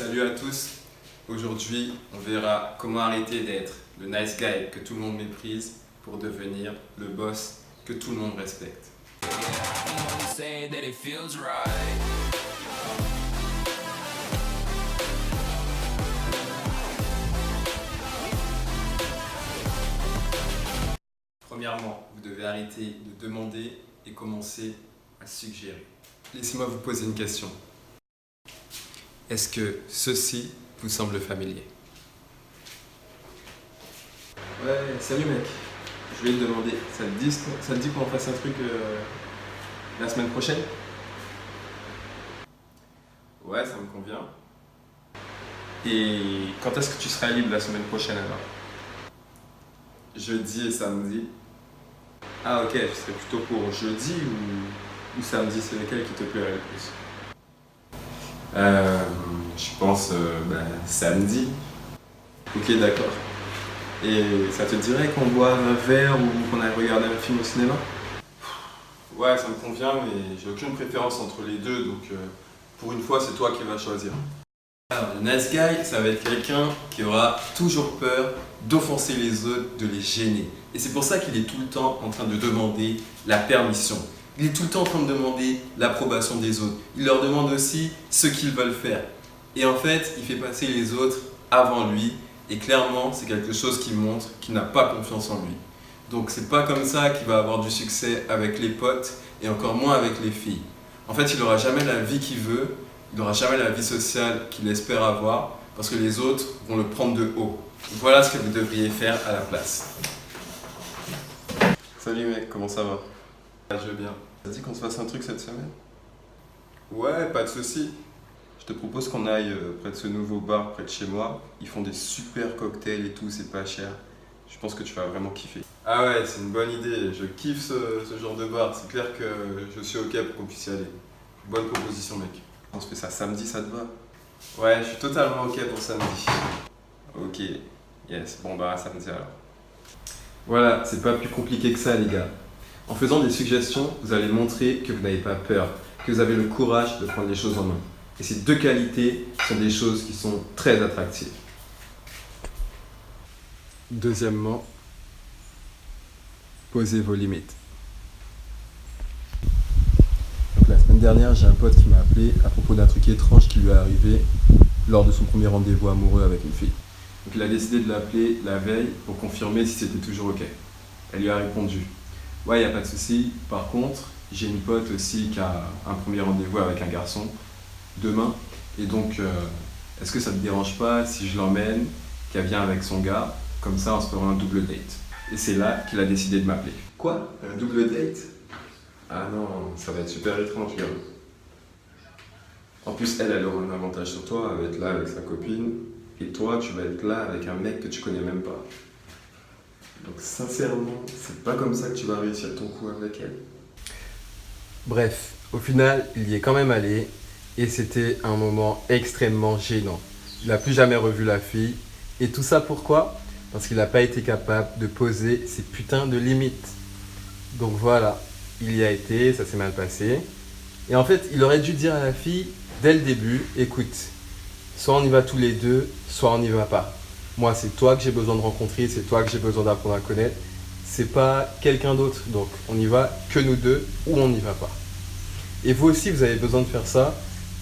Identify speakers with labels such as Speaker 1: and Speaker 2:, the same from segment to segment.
Speaker 1: Salut à tous, aujourd'hui on verra comment arrêter d'être le nice guy que tout le monde méprise pour devenir le boss que tout le monde respecte. Premièrement, vous devez arrêter de demander et commencer à suggérer. Laissez-moi vous poser une question. Est-ce que ceci vous semble familier? Ouais, salut mec. Je voulais te demander, ça te dit qu'on fasse un truc la semaine prochaine? Ouais, ça me convient. Et quand est-ce que tu seras libre la semaine prochaine alors? Jeudi et samedi. Ah ok, je serais plutôt pour jeudi ou samedi, c'est lequel qui te plairait le plus? Je pense samedi. Ok, d'accord. Et ça te dirait qu'on boive un verre ou qu'on aille regarder un film au cinéma? Ouais, ça me convient, mais j'ai aucune préférence entre les deux, donc pour une fois, c'est toi qui vas choisir. Alors, le nice guy, ça va être quelqu'un qui aura toujours peur d'offenser les autres, de les gêner. Et c'est pour ça qu'il est tout le temps en train de demander la permission. Il est tout le temps en train de demander l'approbation des autres. Il leur demande aussi ce qu'ils veulent faire. Et en fait, il fait passer les autres avant lui. Et clairement, c'est quelque chose qui montre qu'il n'a pas confiance en lui. Donc c'est pas comme ça qu'il va avoir du succès avec les potes et encore moins avec les filles. En fait, il n'aura jamais la vie qu'il veut, il n'aura jamais la vie sociale qu'il espère avoir parce que les autres vont le prendre de haut. Voilà ce que vous devriez faire à la place. Salut mec, comment ça va? Je vais bien. T'as dit qu'on se fasse un truc cette semaine? Ouais, pas de soucis. Je te propose qu'on aille près de ce nouveau bar près de chez moi. Ils font des super cocktails et tout, c'est pas cher. Je pense que tu vas vraiment kiffer. Ah ouais, c'est une bonne idée. Je kiffe ce genre de bar. C'est clair que je suis ok pour qu'on puisse y aller. Bonne proposition mec. On se fait ça samedi, ça te va? Ouais, je suis totalement ok pour samedi. Ok, yes. Bon bah samedi alors. Voilà, c'est pas plus compliqué que ça les gars. En faisant des suggestions, vous allez montrer que vous n'avez pas peur, que vous avez le courage de prendre les choses en main. Et ces deux qualités sont des choses qui sont très attractives. Deuxièmement, posez vos limites. Donc, la semaine dernière, j'ai un pote qui m'a appelé à propos d'un truc étrange qui lui est arrivé lors de son premier rendez-vous amoureux avec une fille. Donc il a décidé de l'appeler la veille pour confirmer si c'était toujours ok. Elle lui a répondu: ouais, y a pas de souci. Par contre, j'ai une pote aussi qui a un premier rendez-vous avec un garçon demain. Et donc, est-ce que ça te dérange pas si je l'emmène, qu'elle vient avec son gars? Comme ça, on se fera un double date. Et c'est là qu'il a décidé de m'appeler. Quoi? Un double date? Ah non, ça va être super étrange, gars. En plus, elle aura un avantage sur toi, elle va être là avec sa copine. Et toi, tu vas être là avec un mec que tu connais même pas. Donc sincèrement, c'est pas comme ça que tu vas réussir ton coup avec elle.
Speaker 2: Bref, au final, il y est quand même allé et c'était un moment extrêmement gênant. Il n'a plus jamais revu la fille. Et tout ça pourquoi? Parce qu'il n'a pas été capable de poser ses putains de limites. Donc voilà, il y a été, ça s'est mal passé. Et en fait, il aurait dû dire à la fille dès le début, écoute, soit on y va tous les deux, soit on n'y va pas. Moi, c'est toi que j'ai besoin de rencontrer, c'est toi que j'ai besoin d'apprendre à connaître. C'est pas quelqu'un d'autre. Donc, on y va que nous deux ou on n'y va pas. Et vous aussi, vous avez besoin de faire ça.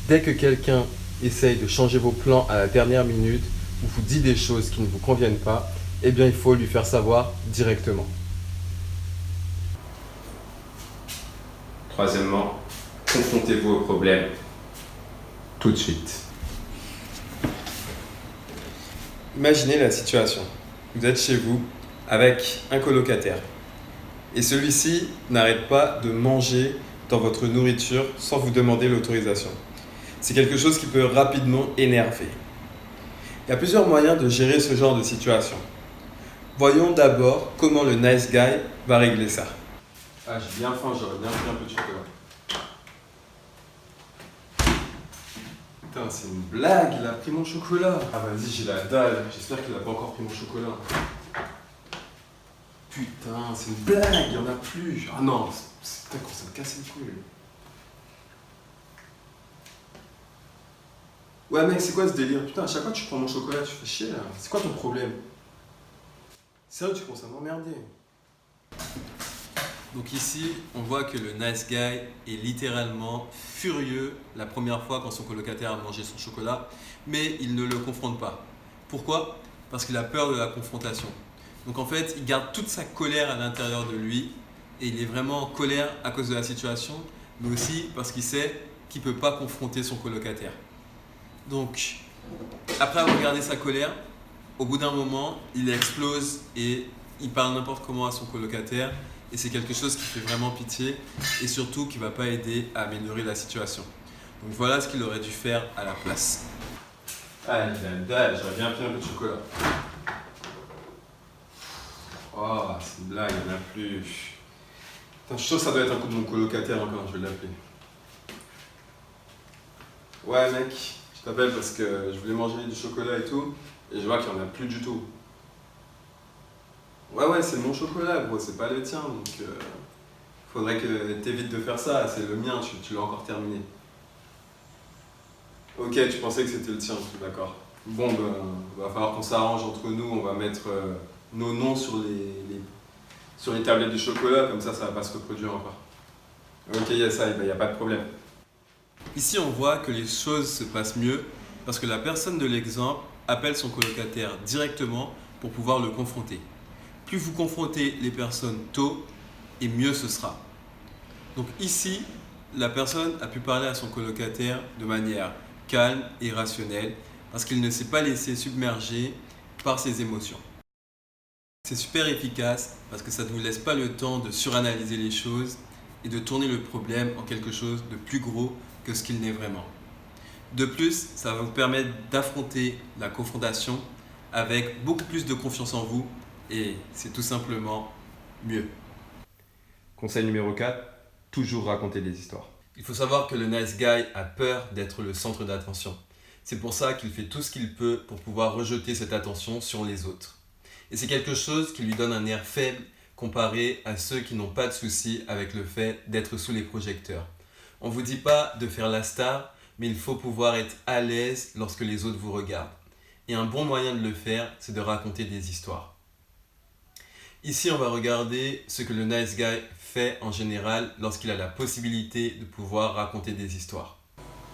Speaker 2: Dès que quelqu'un essaye de changer vos plans à la dernière minute ou vous dit des choses qui ne vous conviennent pas, eh bien, il faut lui faire savoir directement.
Speaker 1: Troisièmement, confrontez-vous au problème tout de suite. Imaginez la situation. Vous êtes chez vous avec un colocataire. Et celui-ci n'arrête pas de manger dans votre nourriture sans vous demander l'autorisation. C'est quelque chose qui peut rapidement énerver. Il y a plusieurs moyens de gérer ce genre de situation. Voyons d'abord comment le nice guy va régler ça. Ah, j'ai bien faim, j'aurais bien pris un peu de chocolat. Putain, c'est une blague, il a pris mon chocolat. Ah vas-y, j'ai la dalle, j'espère qu'il a pas encore pris mon chocolat. Putain, c'est une blague, il y en a plus. Ah non, putain, quand ça me casse les couilles. Ouais mec, c'est quoi ce délire? Putain, à chaque fois que tu prends mon chocolat, tu fais chier là. C'est quoi ton problème? Sérieux, tu commences à m'emmerder.
Speaker 2: Donc ici, on voit que le nice guy est littéralement furieux la première fois quand son colocataire a mangé son chocolat, mais il ne le confronte pas. Pourquoi? Parce qu'il a peur de la confrontation. Donc en fait, il garde toute sa colère à l'intérieur de lui et il est vraiment en colère à cause de la situation, mais aussi parce qu'il sait qu'il ne peut pas confronter son colocataire. Donc, après avoir gardé sa colère, au bout d'un moment, il explose et il parle n'importe comment à son colocataire. Et c'est quelque chose qui fait vraiment pitié et surtout qui ne va pas aider à améliorer la situation. Donc voilà ce qu'il aurait dû faire à la place.
Speaker 1: Ah, il a dalle, j'aurais bien pris un peu de chocolat. Oh, c'est une blague, il n'y en a plus. Putain, je suis sûr que ça doit être un coup de mon colocataire encore, je vais l'appeler. Ouais mec, je t'appelle parce que je voulais manger du chocolat et tout, et je vois qu'il n'y en a plus du tout. Ouais, c'est mon chocolat, gros, c'est pas le tien, donc faudrait que t'évites de faire ça, c'est le mien, tu l'as encore terminé. Ok, tu pensais que c'était le tien, d'accord. Bon, ben, va falloir qu'on s'arrange entre nous, on va mettre nos noms sur sur les tablettes de chocolat, comme ça va pas se reproduire encore. Ok, il y a ça, il n'y a pas de problème.
Speaker 2: Ici, on voit que les choses se passent mieux parce que la personne de l'exemple appelle son colocataire directement pour pouvoir le confronter. Plus vous confrontez les personnes tôt, et mieux ce sera. Donc ici, la personne a pu parler à son colocataire de manière calme et rationnelle parce qu'il ne s'est pas laissé submerger par ses émotions. C'est super efficace parce que ça ne vous laisse pas le temps de suranalyser les choses et de tourner le problème en quelque chose de plus gros que ce qu'il n'est vraiment. De plus, ça va vous permettre d'affronter la confrontation avec beaucoup plus de confiance en vous et c'est tout simplement mieux.
Speaker 1: Conseil numéro 4, toujours raconter des histoires.
Speaker 2: Il faut savoir que le nice guy a peur d'être le centre d'attention. C'est pour ça qu'il fait tout ce qu'il peut pour pouvoir rejeter cette attention sur les autres. Et c'est quelque chose qui lui donne un air faible comparé à ceux qui n'ont pas de soucis avec le fait d'être sous les projecteurs. On ne vous dit pas de faire la star, mais il faut pouvoir être à l'aise lorsque les autres vous regardent. Et un bon moyen de le faire, c'est de raconter des histoires. Ici, on va regarder ce que le nice guy fait en général lorsqu'il a la possibilité de pouvoir raconter des histoires.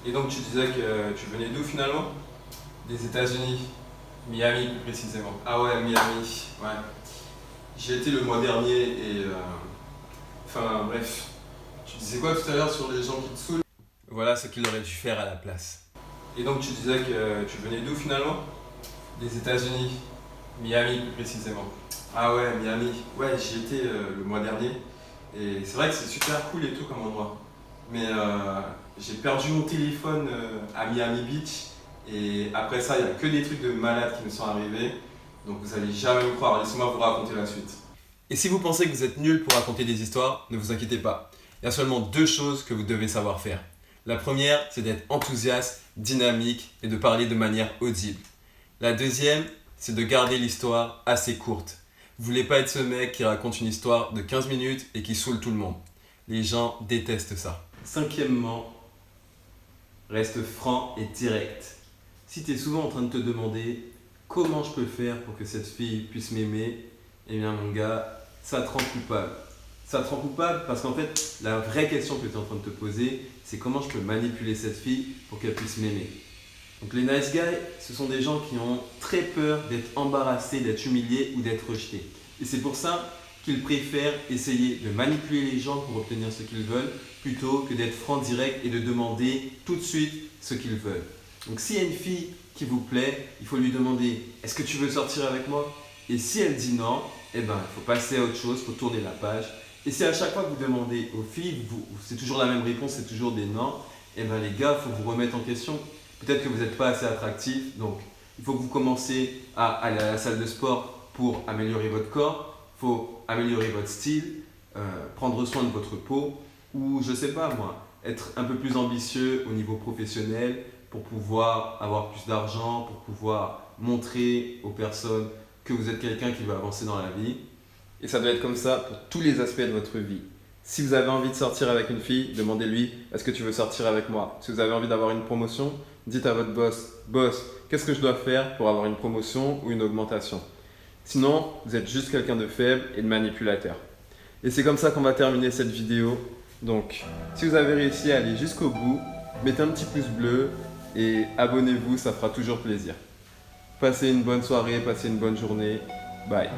Speaker 1: Et donc tu disais que tu venais d'où finalement? Des États-Unis, Miami plus précisément. Ah ouais, Miami, ouais. J'y étais le mois dernier et enfin bref. Tu disais quoi tout à l'heure sur les gens qui te saoulent?
Speaker 2: Voilà ce qu'il aurait dû faire à la place.
Speaker 1: Et donc tu disais que tu venais d'où finalement? Des États-Unis, Miami plus précisément. Ah ouais, Miami. Ouais, j'y étais le mois dernier. Et c'est vrai que c'est super cool et tout comme endroit. Mais j'ai perdu mon téléphone à Miami Beach. Et après ça, il n'y a que des trucs de malades qui me sont arrivés. Donc vous allez jamais me croire. Laissez-moi vous raconter la suite.
Speaker 2: Et si vous pensez que vous êtes nul pour raconter des histoires, ne vous inquiétez pas. Il y a seulement 2 choses que vous devez savoir faire. La première, c'est d'être enthousiaste, dynamique et de parler de manière audible. La deuxième, c'est de garder l'histoire assez courte. Vous voulez pas être ce mec qui raconte une histoire de 15 minutes et qui saoule tout le monde. Les gens détestent ça. Cinquièmement, reste franc et direct. Si tu es souvent en train de te demander comment je peux faire pour que cette fille puisse m'aimer, eh bien mon gars, ça te rend coupable. Ça te rend coupable parce qu'en fait, la vraie question que tu es en train de te poser, c'est comment je peux manipuler cette fille pour qu'elle puisse m'aimer. Donc les nice guys, ce sont des gens qui ont très peur d'être embarrassés, d'être humiliés ou d'être rejetés. Et c'est pour ça qu'ils préfèrent essayer de manipuler les gens pour obtenir ce qu'ils veulent plutôt que d'être franc direct et de demander tout de suite ce qu'ils veulent. Donc s'il y a une fille qui vous plaît, il faut lui demander « Est-ce que tu veux sortir avec moi ?» Et si elle dit non, eh ben, il faut passer à autre chose, il faut tourner la page. Et si à chaque fois que vous demandez aux filles, c'est toujours la même réponse, c'est toujours des non, eh ben, les gars, il faut vous remettre en question. Peut-être que vous n'êtes pas assez attractif, donc il faut que vous commenciez à aller à la salle de sport pour améliorer votre corps, il faut améliorer votre style, prendre soin de votre peau, ou je sais pas moi, être un peu plus ambitieux au niveau professionnel pour pouvoir avoir plus d'argent, pour pouvoir montrer aux personnes que vous êtes quelqu'un qui veut avancer dans la vie. Et ça doit être comme ça pour tous les aspects de votre vie.
Speaker 1: Si vous avez envie de sortir avec une fille, demandez-lui est-ce que tu veux sortir avec moi. Si vous avez envie d'avoir une promotion, dites à votre boss boss, qu'est-ce que je dois faire pour avoir une promotion ou une augmentation. Sinon, vous êtes juste quelqu'un de faible et de manipulateur. Et c'est comme ça qu'on va terminer cette vidéo. Donc, si vous avez réussi à aller jusqu'au bout, mettez un petit pouce bleu et abonnez-vous, ça fera toujours plaisir. Passez une bonne soirée, passez une bonne journée. Bye.